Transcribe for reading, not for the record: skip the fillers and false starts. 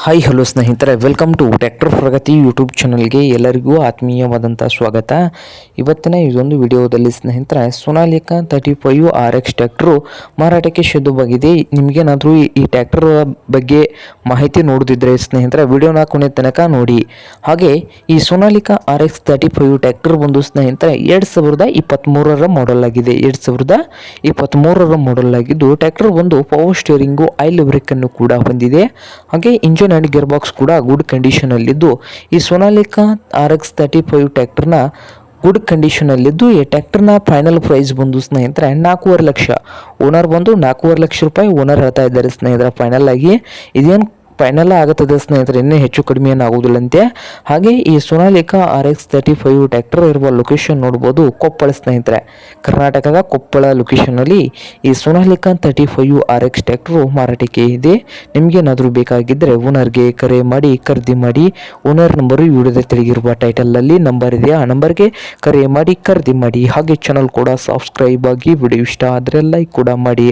Hi hello ಸ್ನೇಹಿತರೆ, welcome to tractor Pragati YouTube ಚಾನಲ್ಗೆ ಎಲ್ಲರಿಗೂ ಆತ್ಮೀಯವಾದಂಥ ಸ್ವಾಗತ. ಇವತ್ತಿನ ಇದೊಂದು ವಿಡಿಯೋದಲ್ಲಿ ಸ್ನೇಹಿತರೆ, ಸೋನಾಲಿಕಾ 35 RX ಟ್ರ್ಯಾಕ್ಟರು ಮಾರಾಟಕ್ಕೆ ಸಿದ್ಧವಾಗಿದೆ. ನಿಮಗೇನಾದರೂ ಈ ಟ್ರ್ಯಾಕ್ಟರ್ ಬಗ್ಗೆ ಮಾಹಿತಿ ನೋಡಿದ್ರೆ ಸ್ನೇಹಿತರೆ ವಿಡಿಯೋನ ಕೊನೆ ತನಕ ನೋಡಿ. ಹಾಗೆ ಈ ಸೋನಾಲಿಕಾ RX 35 ಟ್ರ್ಯಾಕ್ಟರ್ ಬಂದು ಸ್ನೇಹಿತರೆ 2023ರ ಮಾಡೆಲ್ ಆಗಿದೆ. 2023ರ ಮಾಡೆಲ್ ಆಗಿದ್ದು ಟ್ರ್ಯಾಕ್ಟರ್ ಒಂದು ಪವರ್ ಸ್ಟೀರಿಂಗು, ಆಯಿಲ್ ಬ್ರೇಕ್ ಅನ್ನು ಕೂಡ ಹೊಂದಿದೆ. ಹಾಗೆ ಇಂಜಿನ್ ಅಂಡ್ ಗೇರ್ ಬಾಕ್ಸ್ ಕೂಡ ಗುಡ್ ಕಂಡೀಷನ್ ಅಲ್ಲಿದ್ದು, ಈ ಸೋನಾಲಿಕಾ RX 35 ಟ್ರ್ಯಾಕ್ಟರ್ನ ಗುಡ್ ಕಂಡೀಷನ್ ಅಲ್ಲಿದ್ದು, ಈ ಟ್ರ್ಯಾಕ್ಟರ್ನ ಫೈನಲ್ ಪ್ರೈಸ್ ಬಂದು ಸ್ನೇಹಿತರೆ 4.5 ಲಕ್ಷ. ಓನರ್ ಬಂದು 4.5 ಲಕ್ಷ ರೂಪಾಯಿ ಓನರ್ ಹೇಳ್ತಾ ಇದ್ದಾರೆ ಸ್ನೇಹಿತರೆ ಫೈನಲ್ ಆಗಿ. ಇದೇನು ಫೈನಲ್ ಆಗುತ್ತದೆ ಸ್ನೇಹಿತರೆ, ಇನ್ನೂ ಹೆಚ್ಚು ಕಡಿಮೆ ಏನಾಗುವುದಿಲ್ಲಂತೆ. ಹಾಗೆ ಈ ಸೋನಾಲಿಕಾ RX 35 ಟ್ರ್ಯಾಕ್ಟರ್ ಇರುವ ಲೊಕೇಶನ್ ನೋಡ್ಬೋದು, ಕೊಪ್ಪಳ ಸ್ನೇಹಿತರೆ. ಕರ್ನಾಟಕದ ಕೊಪ್ಪಳ ಲೊಕೇಶನಲ್ಲಿ ಈ ಸೋನಾಲಿಕಾ 35 RX ಟ್ರ್ಯಾಕ್ಟರು ಮಾರಾಟಕ್ಕೆ ಇದೆ. ನಿಮಗೇನಾದರೂ ಬೇಕಾಗಿದ್ದರೆ ಓನರ್ಗೆ ಕರೆ ಮಾಡಿ ಖರೀದಿ ಮಾಡಿ. ಓನರ್ ನಂಬರು ವಿಡಿಯೋದ ತೆಳಗಿರುವ ಟೈಟಲಲ್ಲಿ ನಂಬರ್ ಇದೆ, ಆ ನಂಬರ್ಗೆ ಕರೆ ಮಾಡಿ ಖರೀದಿ ಮಾಡಿ. ಹಾಗೆ ಚಾನಲ್ ಕೂಡ ಸಬ್ಸ್ಕ್ರೈಬ್ ಆಗಿ, ವಿಡಿಯೋ ಇಷ್ಟ ಆದರೆ ಲೈಕ್ ಕೂಡ ಮಾಡಿ.